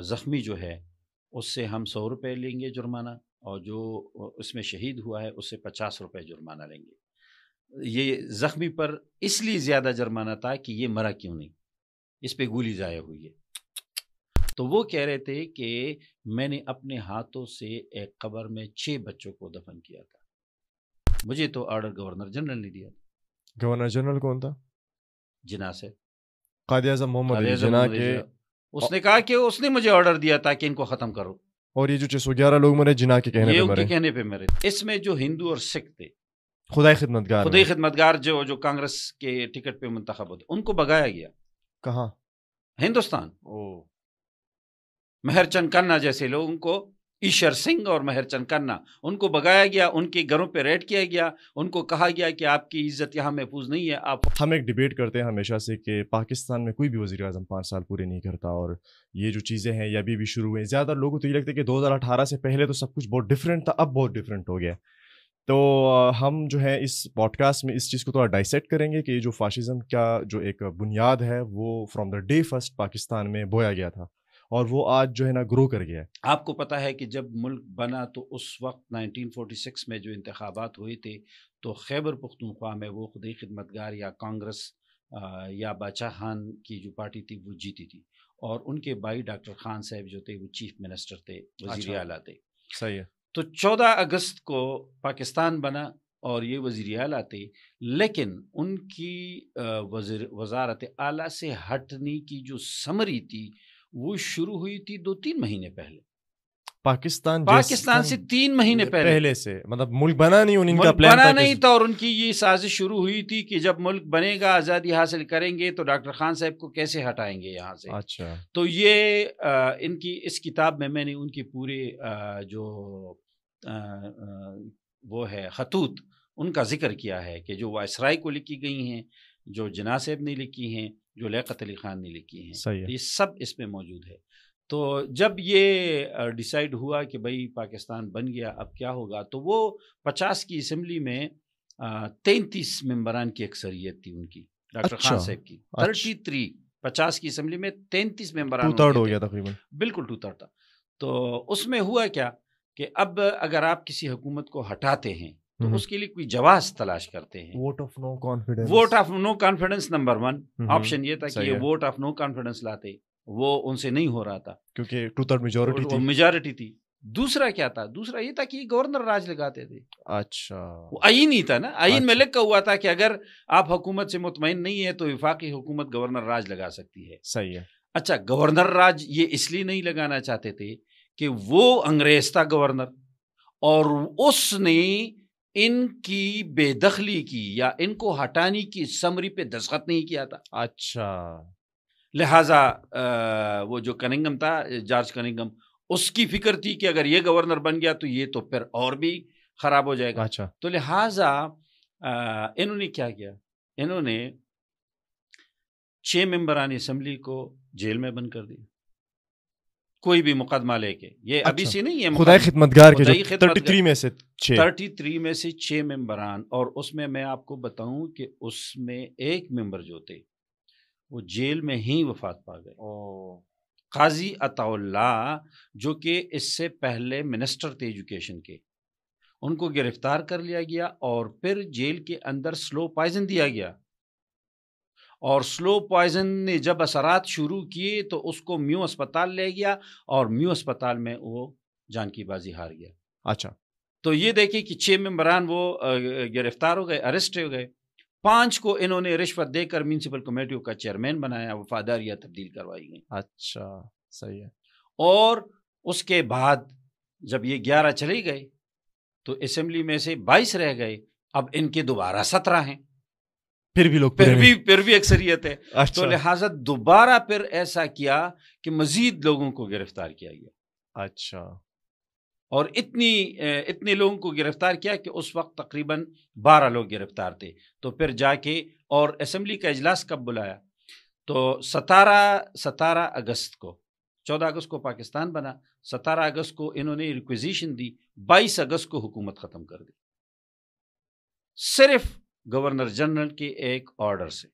زخمی جو ہے اس سے ہم 100 روپے لیں گے جرمانہ، اور جو اس میں شہید ہوا ہے اس سے 50 روپے جرمانہ لیں گے۔ یہ زخمی پر اس لیے زیادہ جرمانہ تھا کہ یہ مرا کیوں نہیں، اس پہ گولی ضائع ہوئی ہے۔ تو وہ کہہ رہے تھے کہ میں نے اپنے ہاتھوں سے ایک قبر میں 6 بچوں کو دفن کیا تھا، مجھے تو آرڈر گورنر جنرل نے دیا تھا۔ گورنر جنرل کون تھا؟ جناح سے قائد اعظم محمد علی قائد جناح اعظم کے، اس نے کہا کہ اس نے مجھے آرڈر دیا تھا کہ ان کو ختم کرو، اور یہ جو 611 لوگ مرے جناح کے کہنے یہ پہ ان مرے، کے کہنے پہ مرے۔ اس میں جو ہندو اور سکھ تھے، خدائی خدمتگار خدائی خدمتگار جو کانگریس کے ٹکٹ پہ منتخب ہوتے، ان کو بگایا گیا کہاں؟ ہندوستان۔ مہر چند کھنہ جیسے لوگوں کو، ایشور سنگھ اور مہر چند کھنہ، ان کو بگایا گیا، ان کے گھروں پہ ریڈ کیا گیا، ان کو کہا گیا کہ آپ کی عزت یہاں محفوظ نہیں ہے۔ ہم ایک ڈیبیٹ کرتے ہیں ہمیشہ سے کہ پاکستان میں کوئی بھی وزیر اعظم 5 سال پورے نہیں کرتا، اور یہ جو چیزیں ہیں یہ ابھی بھی شروع ہوئے، زیادہ لوگوں کو تو یہ لگتا ہے کہ 2018 سے پہلے تو سب کچھ بہت ڈفرینٹ تھا، اب بہت ڈفرینٹ ہو گیا۔ تو ہم جو ہے اس پوڈ کاسٹ میں اس چیز کو تھوڑا ڈائسیکٹ کریں گے کہ یہ جو فاشزم کا جو ایک بنیاد ہے وہ from the day first Pakistan میں بویا گیا تھا، اور وہ آج جو ہے نا گرو کر گیا ہے۔ آپ کو پتہ ہے کہ جب ملک بنا تو اس وقت 1946 میں جو انتخابات ہوئے تھے تو خیبر پختونخوا میں وہ خدای خدمتگار یا کانگریس یا باچا خان کی جو پارٹی تھی وہ جیتی تھی، اور ان کے بھائی ڈاکٹر خان صاحب جو تھے وہ چیف منسٹر تھے، وزیر اعلیٰ تھے۔ صحیح ہے۔ تو 14 اگست کو پاکستان بنا اور یہ وزیر اعلیٰ تھے، لیکن ان کی وزارت اعلیٰ سے ہٹنے کی جو سمری تھی وہ شروع ہوئی تھی 2-3 مہینے پہلے، پاکستان سے 3 مہینے پہلے سے، مطلب ملک بنا نہیں، ان کا ملک پلان بنا نہیں تھا، اور ان کی یہ سازش شروع ہوئی تھی کہ جب ملک بنے گا، آزادی حاصل کریں گے تو ڈاکٹر خان صاحب کو کیسے ہٹائیں گے یہاں سے۔ اچھا، تو یہ ان کی اس کتاب میں نے ان کی پورے جو وہ ہے خطوط ان کا ذکر کیا ہے کہ جو وائسرائے کو لکھی گئی ہیں، جو جناح صاحب نے لکھی ہیں، جو لیاقت علی خان نے لکھی ہیں، صحیح ہے۔ یہ سب اس میں موجود ہے۔ تو جب یہ ڈیسائیڈ ہوا کہ بھئی پاکستان بن گیا، اب کیا ہوگا، تو وہ 50 کی اسمبلی میں 33 ممبران کی اکثریت تھی ان کی، ڈاکٹر خان صاحب کی 33، 50 کی اسمبلی میں 33 ممبران 2/3 ہو گیا تقریباً، بالکل 2/3 تھا۔ تو اس میں ہوا کیا کہ اب اگر آپ کسی حکومت کو ہٹاتے ہیں تو اس کے لیے کوئی جواز تلاش کرتے ہیں، vote of no confidence, vote of no confidence number 1 option یہ تھا کہ یہ ووٹ آف نو کانفیڈنس لاتے، وہ ان سے نہیں ہو رہا تھا کیونکہ 2/3 میجورٹی تھی۔ دوسرا کیا تھا، دوسرا یہ تھا کہ گورنر راج لگاتے تھے۔ اچھا، وہ آئین ہی تھا نا، آئین میں لکھا ہوا تھا کہ اگر آپ حکومت سے مطمئن نہیں ہے تو وفاقی حکومت گورنر راج لگا سکتی ہے۔ صحیح ہے۔ اچھا، گورنر راج یہ اس لیے نہیں لگانا چاہتے تھے کہ وہ انگریز تھا گورنر، اور اس نے ان کی بے دخلی کی یا ان کو ہٹانے کی سمری پہ دستخط نہیں کیا تھا۔ اچھا، لہٰذا وہ جو کننگم تھا، جارج کننگم، اس کی فکر تھی کہ اگر یہ گورنر بن گیا تو یہ تو پھر اور بھی خراب ہو جائے گا۔ اچھا، تو لہٰذا انہوں نے کیا کیا، انہوں نے 6 ممبران اسمبلی کو جیل میں بند کر دیا، کوئی بھی مقدمہ لے کے۔ یہ ابھی سے نہیں ہے، خدائی خدمتگار کے جو 33 میں سے 6 ممبران، اور اس میں آپ کو بتاؤں کہ اس میں ایک ممبر جو تھے وہ جیل میں ہی وفات پا گئے۔ قاضی عطا اللہ، جو کہ اس سے پہلے منسٹر تھے ایجوکیشن کے، ان کو گرفتار کر لیا گیا اور پھر جیل کے اندر سلو پوائزن دیا گیا، اور سلو پوائزن نے جب اثرات شروع کیے تو اس کو میو اسپتال لے گیا، اور میو اسپتال میں وہ جان کی بازی ہار گیا۔ اچھا، تو یہ دیکھیں کہ 6 ممبران وہ گرفتار ہو گئے، اریسٹ ہو گئے، 5 کو انہوں نے رشوت دے کر میونسپل کمیٹیوں کا چیئرمین بنایا، وفاداریاں تبدیل کروائی گئیں۔ اچھا، صحیح ہے۔ اور اس کے بعد جب یہ 11 چلے گئے تو اسمبلی میں سے 22 رہ گئے، اب ان کے دوبارہ 17 ہیں، پھر بھی اکثریت ہے۔ تو لہٰذا دوبارہ پھر ایسا کیا کہ مزید لوگوں کو گرفتار کیا گیا۔ اچھا، اور اتنے لوگوں کو گرفتار کیا کہ اس وقت تقریباً 12 لوگ گرفتار تھے۔ تو پھر جا کے اور اسمبلی کا اجلاس کب بلایا، تو 17 اگست کو، 14 اگست کو پاکستان بنا، 17 اگست کو انہوں نے ریکویزیشن دی، 22 اگست کو حکومت ختم کر دی، صرف گورنر جنرل کے ایک آرڈر سے۔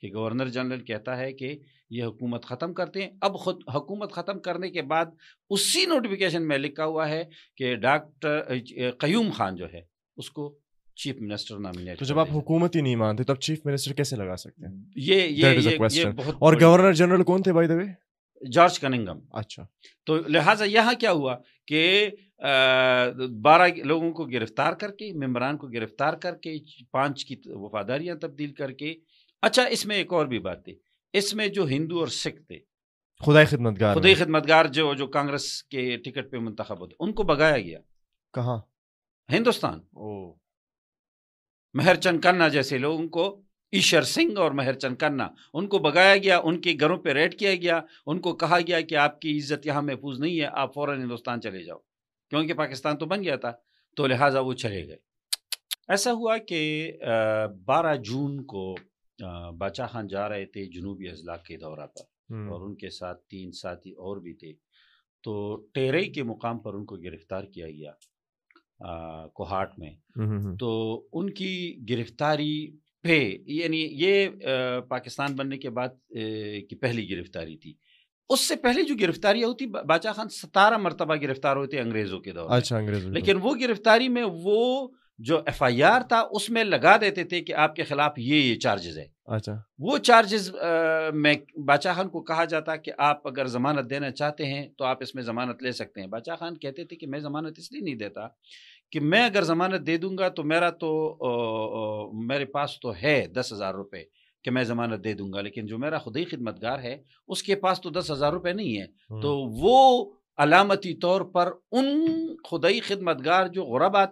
کہ گورنر جنرل کہتا ہے کہ یہ حکومت ختم کرتے ہیں. اب خود حکومت ختم کرنے کے بعد اسی نوٹیفیکیشن میں لکھا ہوا ہے کہ ڈاکٹر قیوم خان جو ہے اس کو چیف منسٹر نامینیٹ. تو جب آپ حکومت ہی نہیں مانتے تو آپ چیف منسٹر کیسے لگا سکتے ہیں؟ یہ بہت. اور گورنر جنرل کون تھے بائی دا وے؟ جارج کننگھم. اچھا. تو لہٰذا یہاں کیا ہوا کہ 12 لوگوں کو گرفتار کر کے، ممبران کو گرفتار کر کے، 5 کی وفاداریاں تبدیل کر کے. اچھا اس میں ایک اور بھی بات تھی، اس میں جو ہندو اور سکھ تھے خدائی خدمتگار جو کانگریس کے ٹکٹ پہ منتخب ہوتے، ان کو بگایا گیا. کہاں؟ ہندوستان. مہر چند کھنہ جیسے لوگوں کو، ایشور سنگھ اور مہر چند کھنہ، ان کو بگایا گیا، ان کے گھروں پہ ریڈ کیا گیا، ان کو کہا گیا کہ آپ کی عزت یہاں محفوظ نہیں ہے، آپ فوراً ہندوستان چلے جاؤ، کیونکہ پاکستان تو بن گیا تھا، تو لہٰذا وہ چلے گئے. ایسا ہوا کہ 12 جون کو باچا خان جا رہے تھے جنوبی اضلاع کے دورہ پر، اور ان کے ساتھ 3 ساتھی اور بھی تھے. تو ٹیرئی کے مقام پر ان کو گرفتار کیا گیا کوہاٹ میں. تو ان کی گرفتاری پہ، یعنی یہ پاکستان بننے کے بعد کی پہلی گرفتاری تھی. اس سے پہلے جو گرفتاریاں ہوتی، باچا خان 17 مرتبہ گرفتار ہوتے انگریزوں کے دور میں. اچھا، انگریزوں. لیکن وہ گرفتاری میں وہ جو ایف آئی آر تھا اس میں لگا دیتے تھے کہ آپ کے خلاف یہ چارجز ہے. اچھا. وہ چارجز میں باچا خان کو کہا جاتا کہ آپ اگر ضمانت دینا چاہتے ہیں تو آپ اس میں ضمانت لے سکتے ہیں. باچا خان کہتے تھے کہ میں ضمانت اس لیے نہیں دیتا کہ میں اگر ضمانت دے دوں گا تو میرے پاس تو ہے 10,000 روپے کہ میں ضمانت دے دوں گا، لیکن جو میرا خدائی خدمتگار ہے اس کے پاس تو 10,000 روپے نہیں ہے. تو وہ علامتی طور پر ان خدائی خدمتگار جو غربا